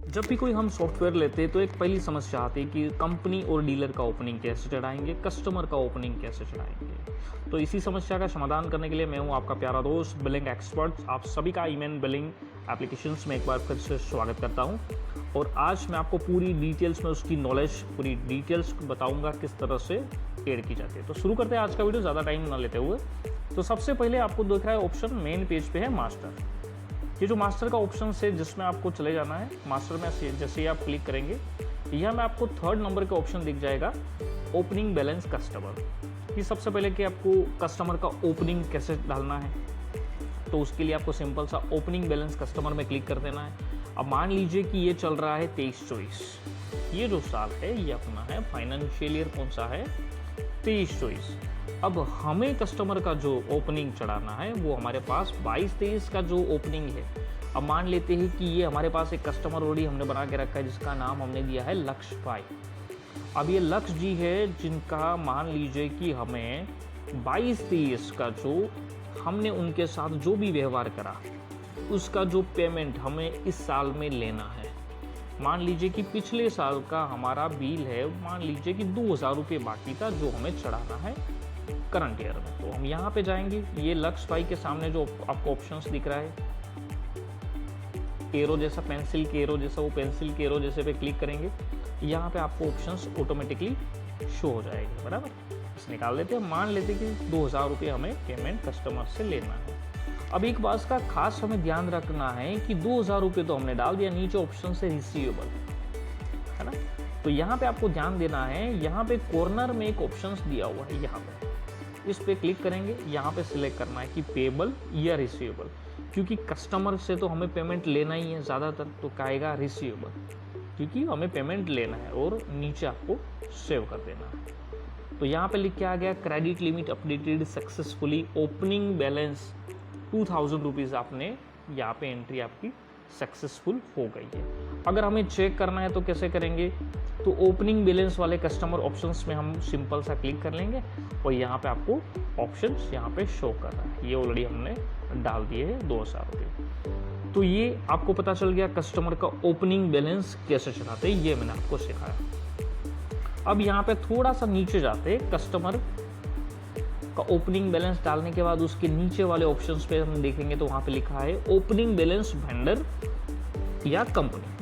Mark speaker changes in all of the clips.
Speaker 1: जब भी कोई हम सॉफ्टवेयर लेते हैं तो एक पहली समस्या आती है कि कंपनी और डीलर का ओपनिंग कैसे चढ़ाएंगे, कस्टमर का ओपनिंग कैसे चढ़ाएंगे। तो इसी समस्या का समाधान करने के लिए मैं हूं आपका प्यारा दोस्त बिलिंग एक्सपर्ट। आप सभी का ईमेन बिलिंग एप्लीकेशंस में एक बार फिर से स्वागत करता हूं और आज मैं आपको पूरी डिटेल्स में उसकी नॉलेज, पूरी डिटेल्स बताऊंगा किस तरह से एड की जाती है। तो शुरू करते हैं आज का वीडियो ज़्यादा टाइम ना लेते हुए। तो सबसे पहले आपको दिख रहा है ऑप्शन मेन पेज पे है मास्टर। ये जो मास्टर का ऑप्शन है जिसमें आपको चले जाना है, मास्टर में जैसे ही आप क्लिक करेंगे यहाँ में आपको 3rd नंबर का ऑप्शन दिख जाएगा, ओपनिंग बैलेंस कस्टमर। ये सबसे पहले कि आपको कस्टमर का ओपनिंग कैसे डालना है, तो उसके लिए आपको सिंपल सा ओपनिंग बैलेंस कस्टमर में क्लिक कर देना है। अब मान लीजिए कि ये चल रहा है 23-24, ये जो साल है ये अपना है फाइनेंशियल ईयर कौन सा है, 23-24। अब हमें कस्टमर का जो ओपनिंग चढ़ाना है वो हमारे पास 22-23 का जो ओपनिंग है। अब मान लेते हैं कि ये हमारे पास एक कस्टमर ऑलरेडी हमने बना के रखा है जिसका नाम हमने दिया है लक्ष्य भाई। अब ये लक्ष्य जी है जिनका मान लीजिए कि हमें 22-23 का जो हमने उनके साथ जो भी व्यवहार करा उसका जो पेमेंट हमें इस साल में लेना है। मान लीजिए कि पिछले साल का हमारा बिल है, मान लीजिए कि 2000 रुपये बाकी था जो हमें चढ़ाना है करंट ईयर में। तो हम यहाँ पे जाएंगे, ये लक्ष्य भाई के सामने जो आपको ऑप्शंस दिख रहा है एरो जैसा, पेंसिल के एरो जैसा, वो पेंसिल के एरो जैसे पे क्लिक करेंगे, यहाँ पे आपको ऑप्शंस ऑटोमेटिकली शो हो जाएंगे। बराबर, इस निकाल लेते हैं। मान लेते हैं कि 2000 रुपये हमें पेमेंट कस्टमर से लेना है। अब एक बात का खास हमें ध्यान रखना है कि 2000 रुपये तो हमने डाल दिया, नीचे ऑप्शन से रिसीवेबल है ना। तो यहाँ पे आपको ध्यान देना है, यहाँ पे कॉर्नर में एक ऑप्शंस दिया हुआ है, यहाँ पे इस पे क्लिक करेंगे। यहाँ पे सिलेक्ट करना है कि पेबल या रिसीवेबल, क्योंकि कस्टमर से तो हमें पेमेंट लेना ही है ज़्यादातर, तो कहेगा रिसीवेबल क्योंकि हमें पेमेंट लेना है, और नीचे आपको सेव कर देना है। तो यहाँ पे लिख के आ गया credit limit updated successfully, opening balance 2000 rupees आपने यहाँ पे एंट्री आपकी सक्सेसफुल हो गई है। अगर हमें चेक करना है तो कैसे करेंगे, तो ओपनिंग बैलेंस वाले कस्टमर ऑप्शंस में हम सिंपल सा क्लिक कर लेंगे और यहाँ पे आपको ऑप्शंस यहाँ पे शो कर रहा है। ये ऑलरेडी हमने डाल दिए है 2000 रुपये। तो ये आपको पता चल गया कस्टमर का ओपनिंग बैलेंस कैसे चढ़ाते हैं, ये मैंने आपको सिखाया। अब यहाँ पे थोड़ा सा नीचे जाते हैं, कस्टमर का ओपनिंग बैलेंस डालने के बाद उसके नीचे वाले ऑप्शंस पे हम देखेंगे तो वहाँ पे लिखा है ओपनिंग बैलेंस वेंडर या कंपनी।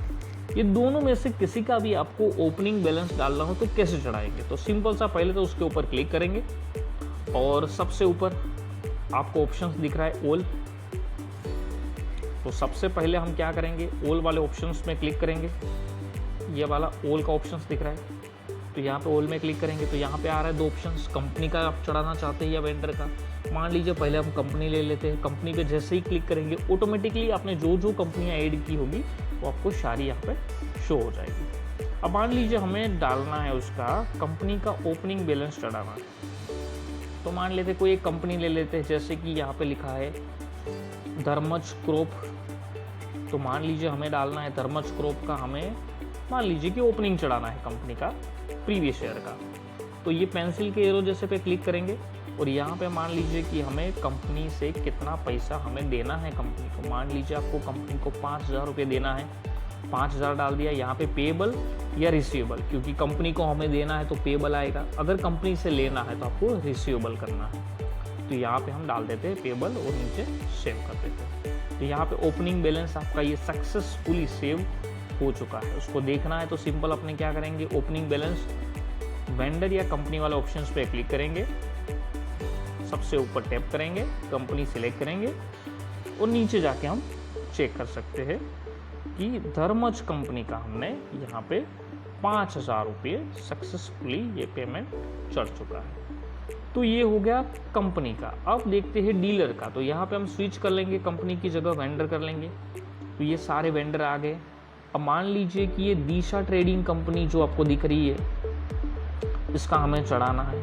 Speaker 1: ये दोनों में से किसी का भी आपको ओपनिंग बैलेंस डालना हो तो कैसे चढ़ाएंगे, तो सिंपल सा पहले तो उसके ऊपर क्लिक करेंगे और सबसे ऊपर आपको ऑप्शंस दिख रहा है ऑल। तो सबसे पहले हम क्या करेंगे, ऑल वाले ऑप्शंस में क्लिक करेंगे। ये वाला ऑल का ऑप्शंस दिख रहा है तो यहाँ पे ऑल में क्लिक करेंगे तो यहाँ पे आ रहा है 2 ऑप्शंस, कंपनी का आप चढ़ाना चाहते हैं या वेंडर का। मान लीजिए पहले हम कंपनी ले लेते हैं। कंपनी पे जैसे ही क्लिक करेंगे ऑटोमेटिकली आपने जो जो कंपनियाँ ऐड की होगी वो आपको सारी यहाँ पे शो हो जाएगी। अब मान लीजिए हमें डालना है उसका कंपनी का ओपनिंग बैलेंस चढ़ाना है, तो मान लेते कोई एक कंपनी ले लेते हैं, जैसे कि यहाँ पे लिखा है धर्मज क्रॉप। तो मान लीजिए हमें डालना है धर्मज क्रॉप का, हमें मान लीजिए कि ओपनिंग चढ़ाना है कंपनी का प्रीवियस ईयर का। तो ये पेंसिल के एरो जैसे पे क्लिक करेंगे और यहाँ पे मान लीजिए कि हमें कंपनी से कितना पैसा हमें देना है कंपनी को। मान लीजिए आपको कंपनी को 5000 रुपये देना है, 5000 डाल दिया। यहाँ पे पेबल या रिसीवेबल, क्योंकि कंपनी को हमें देना है तो पेबल आएगा, अगर कंपनी से लेना है तो आपको रिसीवेबल करना है। तो यहाँ पे हम डाल देते हैं पेबल और नीचे सेव कर देते हैं। तो यहाँ पे ओपनिंग बैलेंस आपका ये सक्सेसफुली सेव हो चुका है। उसको देखना है तो सिंपल अपने क्या करेंगे, ओपनिंग बैलेंस वेंडर या कंपनी वाले ऑप्शंस पे क्लिक करेंगे, सबसे ऊपर टैप करेंगे, कंपनी सिलेक्ट करेंगे और नीचे जाके हम चेक कर सकते हैं कि धर्मज कंपनी का हमने यहाँ पे 5000 रुपये सक्सेसफुली ये पेमेंट चढ़ चुका है। तो ये हो गया कंपनी का। अब देखते हैं डीलर का, तो यहाँ पे हम स्विच कर लेंगे, कंपनी की जगह वेंडर कर लेंगे। तो ये सारे वेंडर आ गए। अब मान लीजिए कि ये दिशा ट्रेडिंग कंपनी जो आपको दिख रही है इसका हमें चढ़ाना है,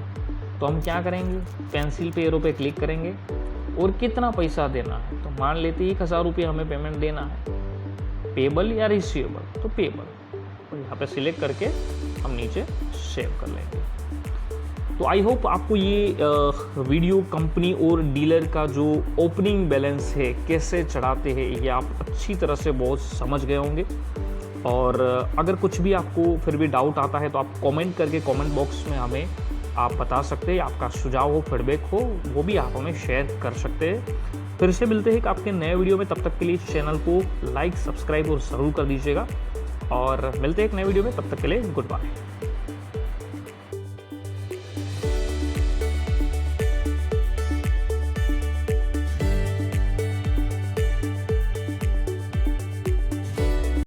Speaker 1: तो हम क्या करेंगे, पेंसिल पे एरो पे क्लिक करेंगे और कितना पैसा देना है, तो मान लेते 1000 रुपये हमें पेमेंट देना है, पेबल या रिसीवेबल, तो पेबल, और यहाँ पे सिलेक्ट करके हम नीचे सेव कर लेंगे। तो आई होप आपको ये वीडियो कंपनी और डीलर का जो ओपनिंग बैलेंस है कैसे चढ़ाते हैं ये आप अच्छी तरह से बहुत समझ गए होंगे। और अगर कुछ भी आपको फिर भी डाउट आता है तो आप कमेंट करके कमेंट बॉक्स में हमें आप बता सकते हैं, आपका सुझाव हो, फीडबैक हो, वो भी आप हमें शेयर कर सकते हैं। फिर से मिलते हैं एक आपके नए वीडियो में, तब तक के लिए चैनल को लाइक, सब्सक्राइब और ज़रूर कर दीजिएगा और मिलते हैं एक नए वीडियो में, तब तक के लिए गुड बाय।